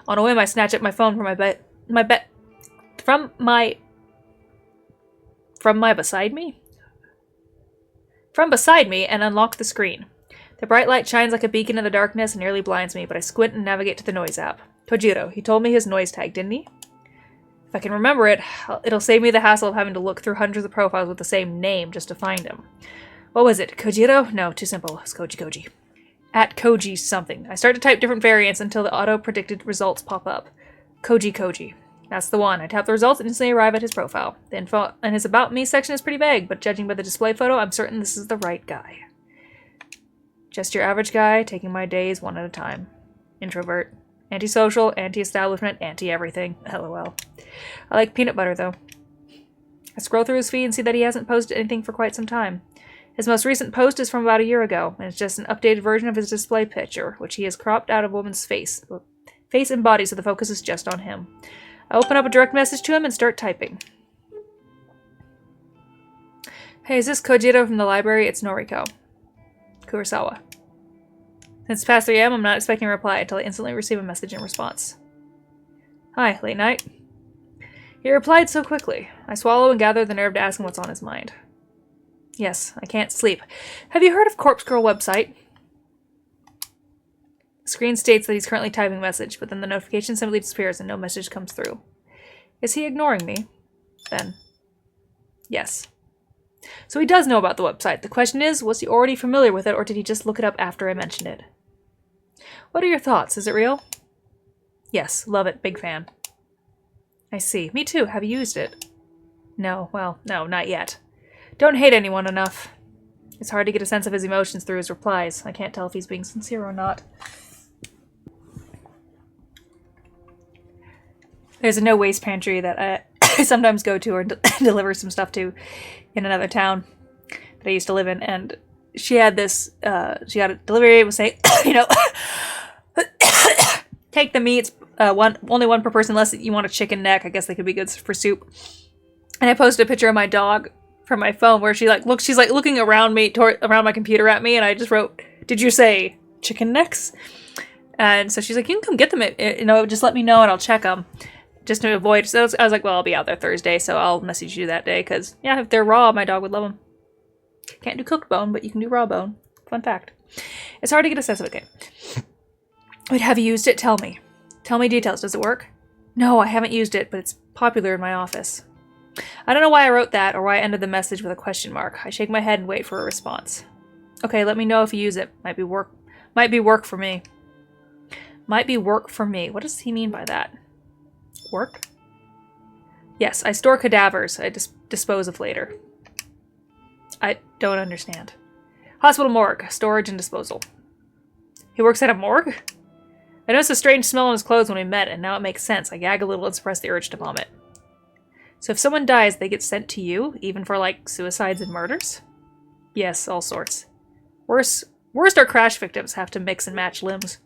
On a whim, I snatch up my phone from beside me and unlock the screen. The bright light shines like a beacon in the darkness and nearly blinds me, but I squint and navigate to the noise app. Kojiro, he told me his noise tag, didn't he? If I can remember it, it'll save me the hassle of having to look through hundreds of profiles with the same name just to find him. What was it? Kojiro? No, too simple. It's Koji. At Koji something. I start to type different variants until the auto-predicted results pop up. Koji. That's the one. I tap the results and instantly arrive at his profile. The info in his About Me section is pretty vague, but judging by the display photo, I'm certain this is the right guy. Just your average guy, taking my days one at a time. Introvert. Antisocial, anti-establishment, anti-everything. LOL. I like peanut butter, though. I scroll through his feed and see that he hasn't posted anything for quite some time. His most recent post is from about a year ago, and it's just an updated version of his display picture, which he has cropped out of a woman's face and body so the focus is just on him. I open up a direct message to him and start typing. Hey, is this Kojiro from the library? It's Noriko. Kurosawa. Since it's past 3 a.m., I'm not expecting a reply until I instantly receive a message in response. Hi, late night. He replied so quickly. I swallow and gather the nerve to ask him what's on his mind. Yes, I can't sleep. Have you heard of Corpse Girl website? The screen states that he's currently typing a message, but then the notification simply disappears and no message comes through. Is he ignoring me? Then, yes. So he does know about the website. The question is, was he already familiar with it, or did he just look it up after I mentioned it? What are your thoughts? Is it real? Yes, love it. Big fan. I see. Me too. Have you used it? No, well, no, not yet. Don't hate anyone enough. It's hard to get a sense of his emotions through his replies. I can't tell if he's being sincere or not. There's a no-waste pantry that I sometimes go to or deliver some stuff to in another town that I used to live in, and she had this, she got a delivery, it was saying, take the meats, only one per person unless you want a chicken neck. I guess they could be good for soup. And I posted a picture of my dog from my phone where she's looking around me, around my computer at me, and I just wrote, did you say chicken necks? And so she's like, you can come get them, just let me know and I'll check them. Just to avoid, so I was like, well, I'll be out there Thursday, so I'll message you that day, because, yeah, if they're raw, my dog would love them. Can't do cooked bone, but you can do raw bone. Fun fact. It's hard to get a sense of it. Okay. Wait, have you used it? Tell me. Tell me details. Does it work? No, I haven't used it, but it's popular in my office. I don't know why I wrote that, or why I ended the message with a question mark. I shake my head and wait for a response. Okay, let me know if you use it. Might be work for me. Might be work for me. What does he mean by that? Work? Yes, I store cadavers I dispose of later. I don't understand. Hospital morgue, storage and disposal. He works at a morgue? I noticed a strange smell on his clothes when we met, and now it makes sense. I gag a little and suppress the urge to vomit. So if someone dies, they get sent to you, even for, like, suicides and murders? Yes, all sorts. Worst are crash victims have to mix and match limbs.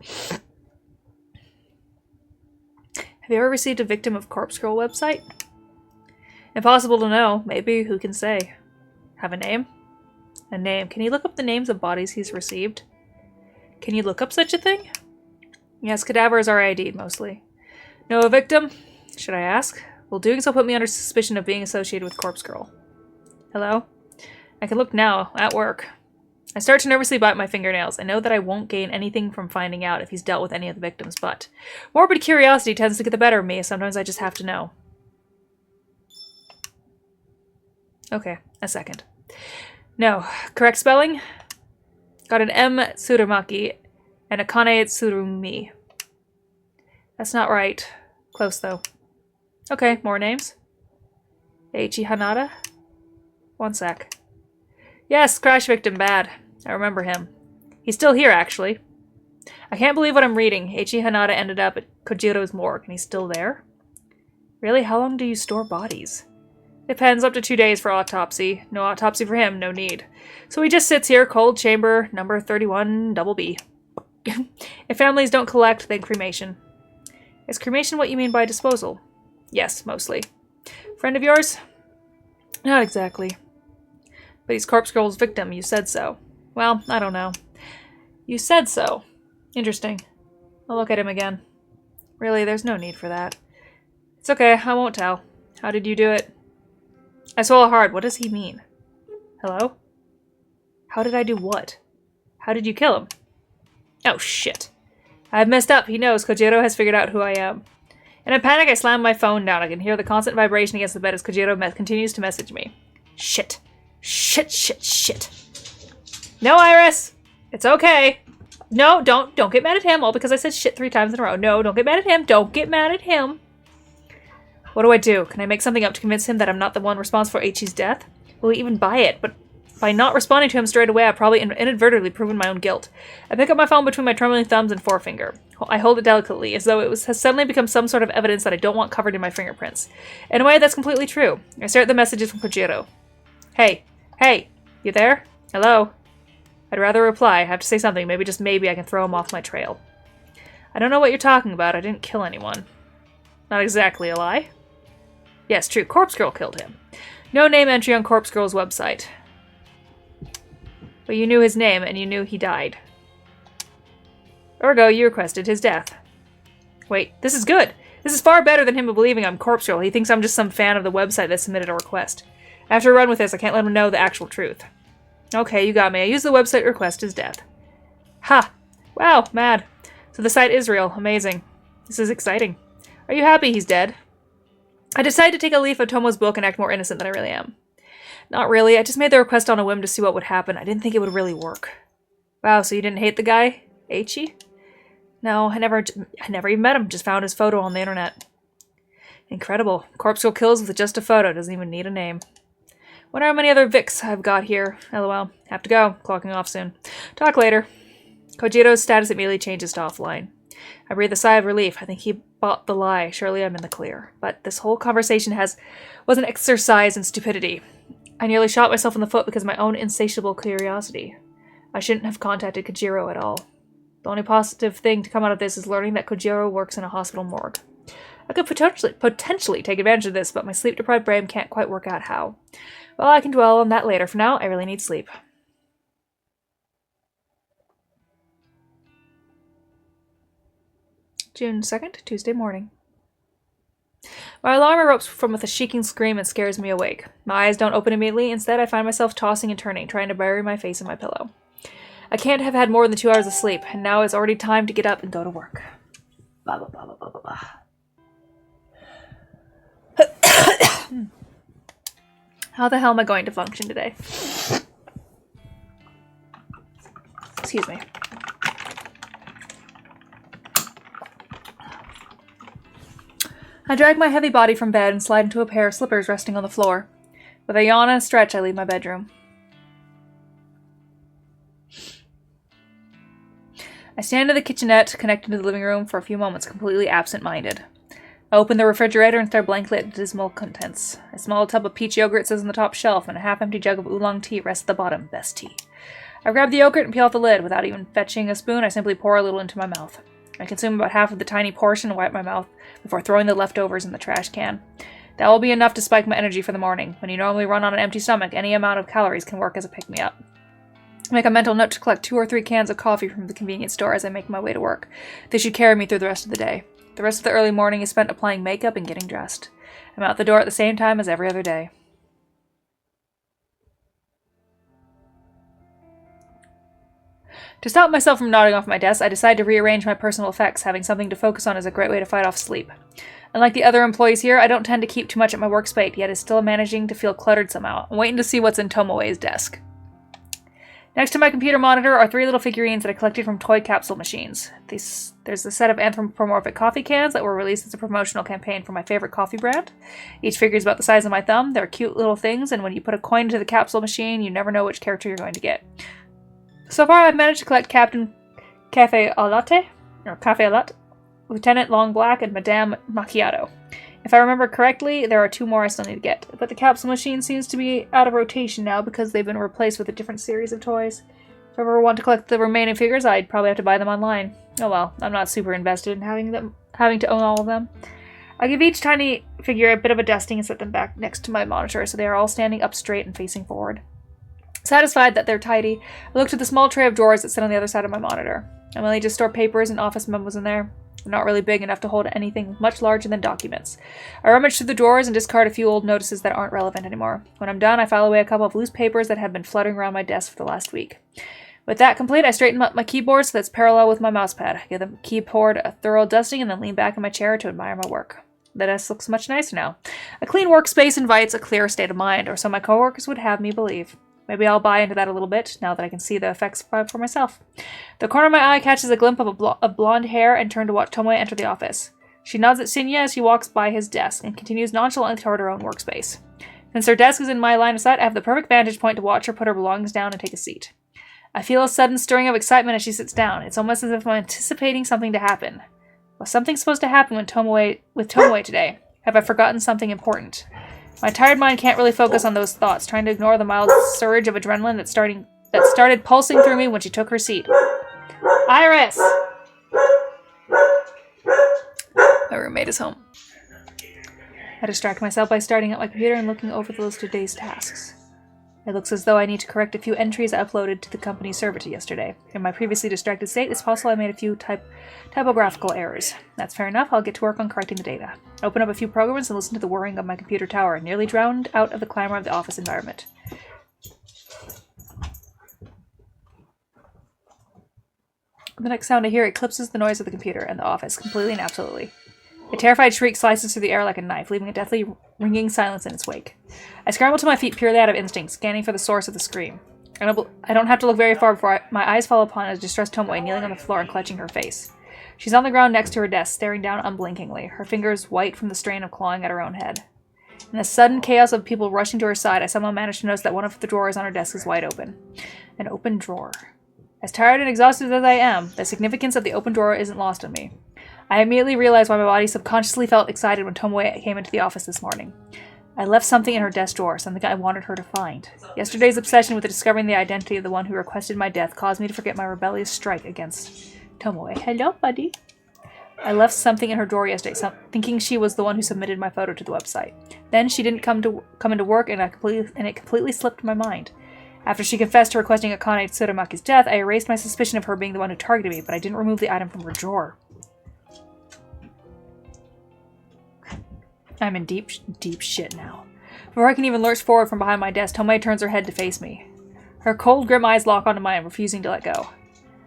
Have you ever received a victim of Corpse Girl website? Impossible to know. Maybe. Who can say? Have a name? A name. Can you look up the names of bodies he's received? Can you look up such a thing? Yes, cadavers are ID'd, mostly. Know a victim? Should I ask? Well, doing so put me under suspicion of being associated with Corpse Girl. Hello? I can look now. At work. I start to nervously bite my fingernails. I know that I won't gain anything from finding out if he's dealt with any of the victims, but morbid curiosity tends to get the better of me. Sometimes I just have to know. Okay, a second. No. Correct spelling? Got an M Tsurumaki and a Kane Tsurumi. That's not right. Close, though. Okay, more names. Eiichi Hanada? One sec. Yes, crash victim, bad. I remember him. He's still here, actually. I can't believe what I'm reading. Eiichi Hanada ended up at Kojiro's morgue, and he's still there? Really? How long do you store bodies? Depends, up to 2 days for autopsy. No autopsy for him, no need. So he just sits here, cold chamber, number 31, double B. If families don't collect, then cremation. Is cremation what you mean by disposal? Yes, mostly. Friend of yours? Not exactly. But he's Corpse Girl's victim, you said so. Well, I don't know. You said so. Interesting. I'll look at him again. Really, there's no need for that. It's okay, I won't tell. How did you do it? I swallow hard. What does he mean? Hello? How did I do what? How did you kill him? Oh, shit. I've messed up. He knows. Kojiro has figured out who I am. In a panic, I slam my phone down. I can hear the constant vibration against the bed as Kojiro continues to message me. Shit. Shit, shit, shit. No, Iris! It's okay. No, don't get mad at him, all because I said shit 3 times in a row. No, don't get mad at him. Don't get mad at him. What do I do? Can I make something up to convince him that I'm not the one responsible for Ichi's death? Will he even buy it? But by not responding to him straight away, I've probably inadvertently proven my own guilt. I pick up my phone between my trembling thumbs and forefinger. I hold it delicately, as though has suddenly become some sort of evidence that I don't want covered in my fingerprints. In a way, that's completely true. I stare at the messages from Kojiro. Hey, you there? Hello? I'd rather reply. I have to say something. Maybe, just maybe, I can throw him off my trail. I don't know what you're talking about. I didn't kill anyone. Not exactly a lie. Yes, true. Corpse Girl killed him. No name entry on Corpse Girl's website. But you knew his name, and you knew he died. Ergo, you requested his death. Wait, this is good. This is far better than him believing I'm Corpse Girl. He thinks I'm just some fan of the website that submitted a request. After I run with this, I can't let him know the actual truth. Okay, you got me. I used the website to request his death. Ha! Wow, mad. So the site is real. Amazing. This is exciting. Are you happy he's dead? I decided to take a leaf of Tomo's book and act more innocent than I really am. Not really. I just made the request on a whim to see what would happen. I didn't think it would really work. Wow, so you didn't hate the guy? Aichi? No, I never even met him. Just found his photo on the internet. Incredible. Corpse Girl kills with just a photo. Doesn't even need a name. Wonder how many other Vics I've got here. LOL. Have to go. Clocking off soon. Talk later. Kojiro's status immediately changes to offline. I breathe a sigh of relief. I think he bought the lie. Surely I'm in the clear. But this whole conversation was an exercise in stupidity. I nearly shot myself in the foot because of my own insatiable curiosity. I shouldn't have contacted Kojiro at all. The only positive thing to come out of this is learning that Kojiro works in a hospital morgue. I could potentially take advantage of this, but my sleep-deprived brain can't quite work out how. Well, I can dwell on that later. For now, I really need sleep. June 2nd, Tuesday morning. My alarm erupts from with a shrieking scream and scares me awake. My eyes don't open immediately. Instead, I find myself tossing and turning, trying to bury my face in my pillow. I can't have had more than 2 hours of sleep, and now it's already time to get up and go to work. Blah, blah, blah, blah, blah, blah, blah. How the hell am I going to function today? Excuse me. I drag my heavy body from bed and slide into a pair of slippers resting on the floor. With a yawn and a stretch, I leave my bedroom. I stand in the kitchenette connected to the living room for a few moments, completely absent-minded. I open the refrigerator and stare blankly at the dismal contents. A small tub of peach yogurt sits on the top shelf, and a half-empty jug of oolong tea rests at the bottom. Best tea. I grab the yogurt and peel off the lid. Without even fetching a spoon, I simply pour a little into my mouth. I consume about half of the tiny portion and wipe my mouth before throwing the leftovers in the trash can. That will be enough to spike my energy for the morning. When you normally run on an empty stomach, any amount of calories can work as a pick-me-up. I make a mental note to collect 2 or 3 cans of coffee from the convenience store as I make my way to work. They should carry me through the rest of the day. The rest of the early morning is spent applying makeup and getting dressed. I'm out the door at the same time as every other day. To stop myself from nodding off my desk, I decide to rearrange my personal effects. Having something to focus on is a great way to fight off sleep. Unlike the other employees here, I don't tend to keep too much at my workspace, yet is still managing to feel cluttered somehow. I'm waiting to see what's in Tomoe's desk. Next to my computer monitor are 3 little figurines that I collected from toy capsule machines. There's a set of anthropomorphic coffee cans that were released as a promotional campaign for my favorite coffee brand. Each figure is about the size of my thumb. They're cute little things, and when you put a coin into the capsule machine, you never know which character you're going to get. So far, I've managed to collect Captain Cafe au Latte, Lieutenant Long Black, and Madame Macchiato. If I remember correctly, there are 2 more I still need to get, but the capsule machine seems to be out of rotation now because they've been replaced with a different series of toys. If I ever want to collect the remaining figures, I'd probably have to buy them online. Oh well, I'm not super invested in having to own all of them. I give each tiny figure a bit of a dusting and set them back next to my monitor so they are all standing up straight and facing forward. Satisfied that they're tidy, I look to the small tray of drawers that sit on the other side of my monitor. I mainly just store papers and office memos in there. They're not really big enough to hold anything much larger than documents. I rummage through the drawers and discard a few old notices that aren't relevant anymore. When I'm done, I file away a couple of loose papers that have been fluttering around my desk for the last week. With that complete, I straighten up my keyboard so that's parallel with my mousepad. I give the keyboard a thorough dusting and then lean back in my chair to admire my work. The desk looks much nicer now. A clean workspace invites a clearer state of mind, or so my coworkers would have me believe. Maybe I'll buy into that a little bit, now that I can see the effects for myself. The corner of my eye catches a glimpse of blonde hair and turn to watch Tomoe enter the office. She nods at Shinya as she walks by his desk and continues nonchalantly toward her own workspace. Since her desk is in my line of sight, I have the perfect vantage point to watch her put her belongings down and take a seat. I feel a sudden stirring of excitement as she sits down. It's almost as if I'm anticipating something to happen. Was something supposed to happen with Tomoe today? Have I forgotten something important? My tired mind can't really focus on those thoughts, trying to ignore the mild surge of adrenaline that started pulsing through me when she took her seat. Iris! My roommate is home. I distract myself by starting up my computer and looking over the list of day's tasks. It looks as though I need to correct a few entries I uploaded to the company's server yesterday. In my previously distracted state, it's possible I made a few typographical errors. That's fair enough, I'll get to work on correcting the data. Open up a few programs and listen to the whirring of my computer tower, nearly drowned out of the clamor of the office environment. The next sound I hear eclipses the noise of the computer and the office, completely and absolutely. A terrified shriek slices through the air like a knife, leaving a deathly ringing silence in its wake. I scramble to my feet purely out of instinct, scanning for the source of the scream. I don't have to look very far before my eyes fall upon a distressed Tomoe kneeling on the floor and clutching her face. She's on the ground next to her desk, staring down unblinkingly, her fingers white from the strain of clawing at her own head. In the sudden chaos of people rushing to her side, I somehow manage to notice that one of the drawers on her desk is wide open. An open drawer. As tired and exhausted as I am, the significance of the open drawer isn't lost on me. I immediately realized why my body subconsciously felt excited when Tomoe came into the office this morning. I left something in her desk drawer, something I wanted her to find. Yesterday's obsession with discovering the identity of the one who requested my death caused me to forget my rebellious strike against Tomoe. Hello, buddy. I left something in her drawer yesterday, thinking she was the one who submitted my photo to the website. Then she didn't come into work, and it completely slipped my mind. After she confessed to requesting Akane Tsuramaki's death, I erased my suspicion of her being the one who targeted me, but I didn't remove the item from her drawer. I'm in deep shit now. Before I can even lurch forward from behind my desk, Tomoe turns her head to face me. Her cold, grim eyes lock onto mine, refusing to let go.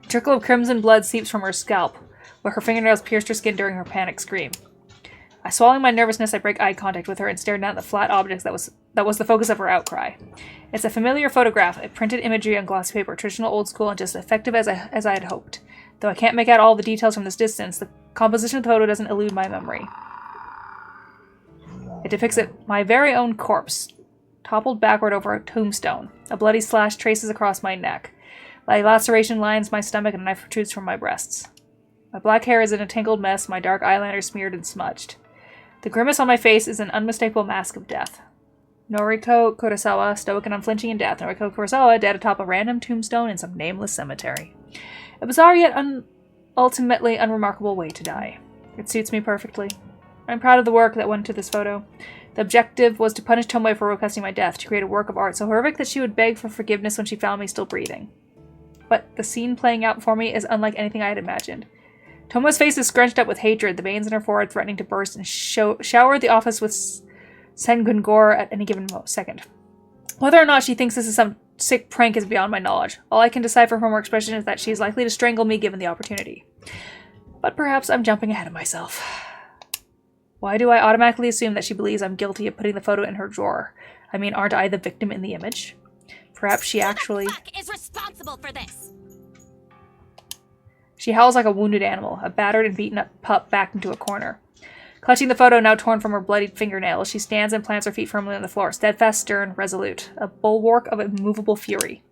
A trickle of crimson blood seeps from her scalp, where her fingernails pierced her skin during her panic scream. Swallowing my nervousness, I break eye contact with her and stare down at the flat object that was the focus of her outcry. It's a familiar photograph, a printed imagery on glossy paper, traditional, old school, and just effective as I had hoped. Though I can't make out all the details from this distance, the composition of the photo doesn't elude my memory. It depicts my very own corpse, toppled backward over a tombstone. A bloody slash traces across my neck. A laceration lines my stomach and a knife protrudes from my breasts. My black hair is in a tangled mess, my dark eyeliner smeared and smudged. The grimace on my face is an unmistakable mask of death. Noriko Kurosawa, stoic and unflinching in death. Noriko Kurosawa, dead atop a random tombstone in some nameless cemetery. A bizarre yet ultimately unremarkable way to die. It suits me perfectly. I'm proud of the work that went into this photo. The objective was to punish Tomoe for requesting my death, to create a work of art so horrific that she would beg for forgiveness when she found me still breathing. But the scene playing out for me is unlike anything I had imagined. Tomoe's face is scrunched up with hatred, the veins in her forehead threatening to burst and shower the office with Sengun gore at any given second. Whether or not she thinks this is some sick prank is beyond my knowledge. All I can decipher from her expression is that she is likely to strangle me given the opportunity. But perhaps I'm jumping ahead of myself. Why do I automatically assume that she believes I'm guilty of putting the photo in her drawer? I mean, aren't I the victim in the image? Perhaps she actually... Who the fuck is responsible for this? She howls like a wounded animal, a battered and beaten up pup backed into a corner. Clutching the photo now torn from her bloodied fingernails, she stands and plants her feet firmly on the floor, steadfast, stern, resolute, a bulwark of immovable fury.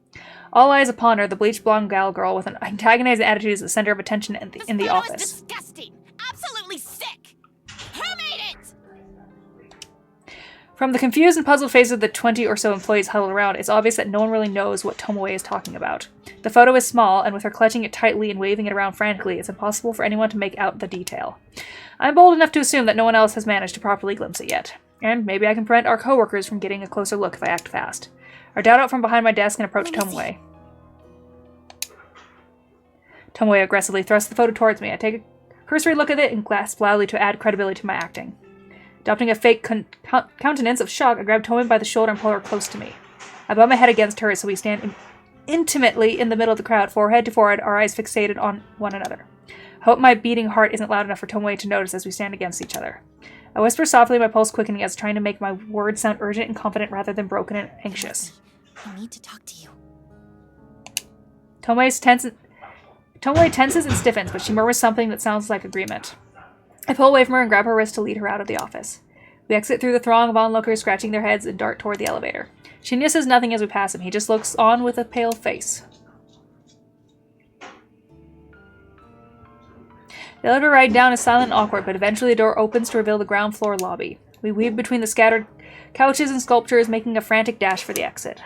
All eyes upon her, the bleached blonde gal girl with an antagonizing attitude is the center of attention in the office. This photo is disgusting! Absolutely sick! Who made it? From the confused and puzzled faces of the 20 or so employees huddled around, it's obvious that no one really knows what Tomoe is talking about. The photo is small, and with her clutching it tightly and waving it around frantically, it's impossible for anyone to make out the detail. I'm bold enough to assume that no one else has managed to properly glimpse it yet. And maybe I can prevent our coworkers from getting a closer look if I act fast. I dart out from behind my desk and approach Tomoe. Tomoe aggressively thrusts the photo towards me. I take Cursory look at it and gasped loudly to add credibility to my acting. Adopting a fake countenance of shock, I grabbed Tomoe by the shoulder and pulled her close to me. I bowed my head against hers so we stand intimately in the middle of the crowd, forehead to forehead, our eyes fixated on one another. I hope my beating heart isn't loud enough for Tomoe to notice as we stand against each other. I whisper softly, my pulse quickening as trying to make my words sound urgent and confident rather than broken and anxious. I need to talk to you. Tomoe tenses and stiffens, but she murmurs something that sounds like agreement. I pull away from her and grab her wrist to lead her out of the office. We exit through the throng of onlookers scratching their heads and dart toward the elevator. Shinya says nothing as we pass him. He just looks on with a pale face. The elevator ride down is silent and awkward, but eventually the door opens to reveal the ground floor lobby. We weave between the scattered couches and sculptures, making a frantic dash for the exit.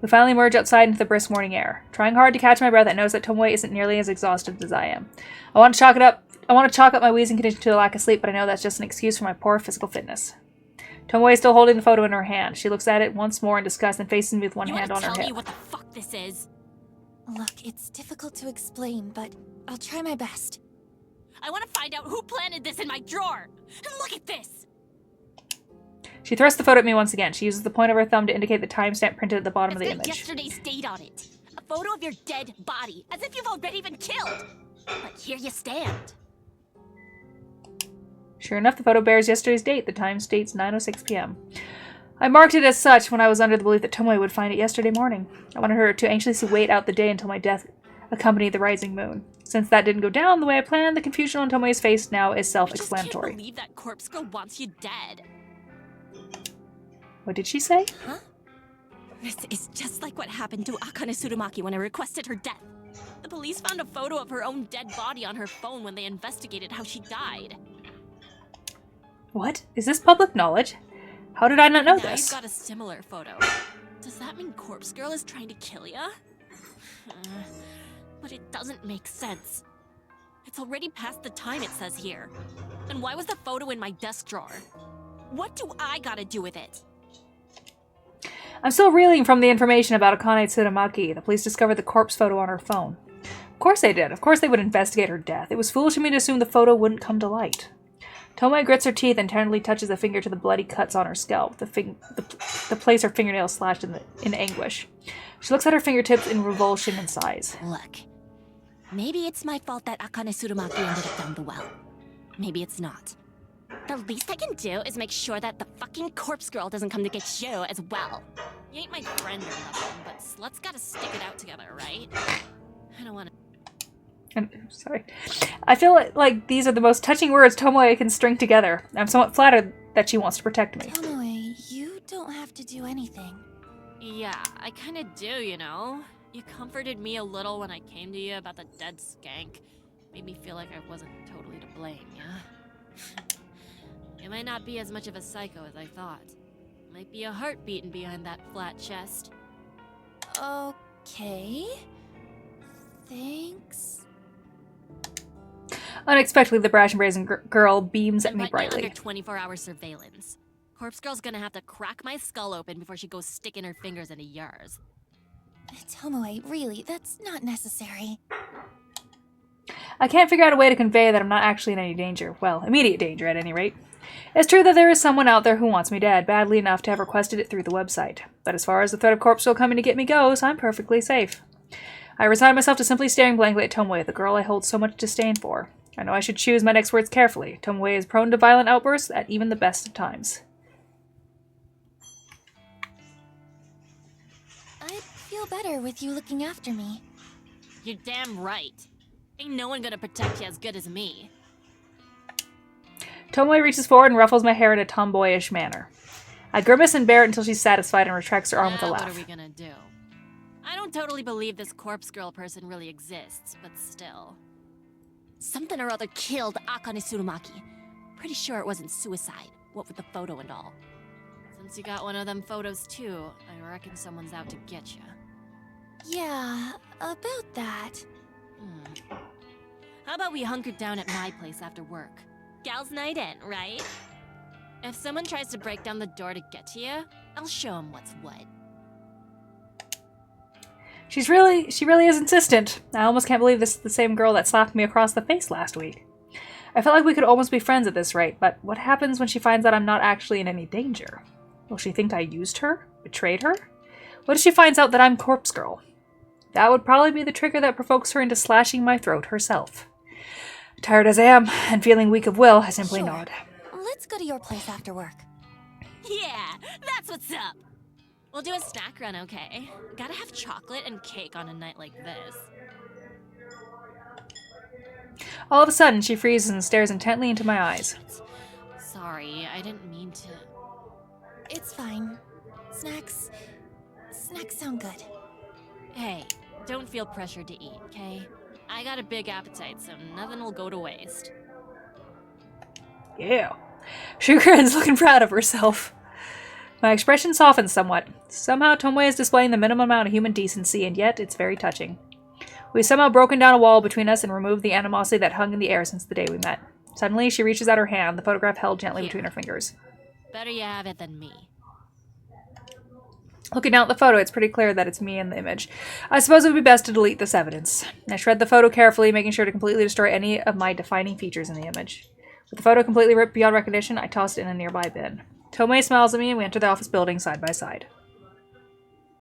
We finally emerge outside into the brisk morning air. Trying hard to catch my breath, I notice that Tomoe isn't nearly as exhausted as I am. I want to chalk up my wheezing condition to a lack of sleep, but I know that's just an excuse for my poor physical fitness. Tomoe is still holding the photo in her hand. She looks at it once more in disgust and faces me with one hand on her hip. Tell me what the fuck this is? Look, it's difficult to explain, but I'll try my best. I want to find out who planted this in my drawer. And look at this. She thrusts the photo at me once again. She uses the point of her thumb to indicate the timestamp printed at the bottom of the image. Yesterday's date on it. A photo of your dead body, as if you've already been killed. But here you stand. Sure enough, the photo bears yesterday's date. The time states 9:06 p.m. I marked it as such when I was under the belief that Tomoe would find it yesterday morning. I wanted her to anxiously wait out the day until my death accompanied the rising moon. Since that didn't go down the way I planned, the confusion on Tomoe's face now is self-explanatory. I just can't believe that corpse girl wants you dead. What did she say? Huh? This is just like what happened to Akane Tsurumaki when I requested her death. The police found a photo of her own dead body on her phone when they investigated how she died. What? Is this public knowledge? How did I not know now this? You've got a similar photo. Does that mean Corpse Girl is trying to kill ya? But it doesn't make sense. It's already past the time it says here. And why was the photo in my desk drawer? What do I gotta do with it? I'm still reeling from the information about Akane Tsurumaki. The police discovered the corpse photo on her phone. Of course they did. Of course they would investigate her death. It was foolish of me to assume the photo wouldn't come to light. Tomoe grits her teeth and tenderly touches a finger to the bloody cuts on her scalp, the place her fingernail slashed in anguish. She looks at her fingertips in revulsion and sighs. Look, maybe it's my fault that Akane Tsurumaki ended up down the well. Maybe it's not. The least I can do is make sure that the fucking corpse girl doesn't come to get you as well. You ain't my friend or nothing, but sluts gotta stick it out together, right? I don't wanna... I'm sorry. I feel like these are the most touching words Tomoe can string together. I'm somewhat flattered that she wants to protect me. Tomoe, you don't have to do anything. Yeah, I kinda do, you know? You comforted me a little when I came to you about the dead skank. Made me feel like I wasn't totally to blame, yeah? You might not be as much of a psycho as I thought. Might be a heart beating behind that flat chest. Okay. Thanks. Unexpectedly, the brash and brazen girl beams at me Right brightly. under 24-hour surveillance. Corpse Girl's gonna have to crack my skull open before she goes sticking her fingers into yours. Tomoe, really, that's not necessary. I can't figure out a way to convey that I'm not actually in any danger. Well, immediate danger, at any rate. It's true that there is someone out there who wants me dead, badly enough to have requested it through the website. But as far as the threat of Corpse Girl coming to get me goes, I'm perfectly safe. I resign myself to simply staring blankly at Tomoe, the girl I hold so much disdain for. I know I should choose my next words carefully. Tomoe is prone to violent outbursts at even the best of times. I'd feel better with you looking after me. You're damn right. Ain't no one gonna protect you as good as me. Tomoe reaches forward and ruffles my hair in a tomboyish manner. I grimace and bear it until she's satisfied and retracts her arm with a laugh. What are we gonna do? I don't totally believe this corpse girl person really exists, but still. Something or other killed Akane Tsurumaki. Pretty sure it wasn't suicide, what with the photo and all. Since you got one of them photos too, I reckon someone's out to get you. Yeah, about that. How about we hunker down at my place after work? Gals night in, right? If someone tries to break down the door to get to you, I'll show them what's what. She really is insistent. I almost can't believe this is the same girl that slapped me across the face last week. I felt like we could almost be friends at this rate, but what happens when she finds out I'm not actually in any danger? Will she think I used her? Betrayed her? What if she finds out that I'm Corpse Girl? That would probably be the trigger that provokes her into slashing my throat herself. Tired as I am, and feeling weak of will, I simply nod. Let's go to your place after work. Yeah, that's what's up. We'll do a snack run, okay? Gotta have chocolate and cake on a night like this. Oh, All of a sudden, she freezes and stares intently into my eyes. Sorry, I didn't mean to. it's fine. Snacks sound good. Hey, don't feel pressured to eat, okay? I got a big appetite, so nothing will go to waste. Yeah. She grins, looking proud of herself. My expression softens somewhat. Somehow, Tomoe is displaying the minimum amount of human decency, and yet it's very touching. We've somehow broken down a wall between us and removed the animosity that hung in the air since the day we met. Suddenly, she reaches out her hand, the photograph held gently between her fingers. Better you have it than me. Looking down at the photo, it's pretty clear that it's me in the image. I suppose it would be best to delete this evidence. I shred the photo carefully, making sure to completely destroy any of my defining features in the image. With the photo completely ripped beyond recognition, I toss it in a nearby bin. Tomoe smiles at me and we enter the office building side by side.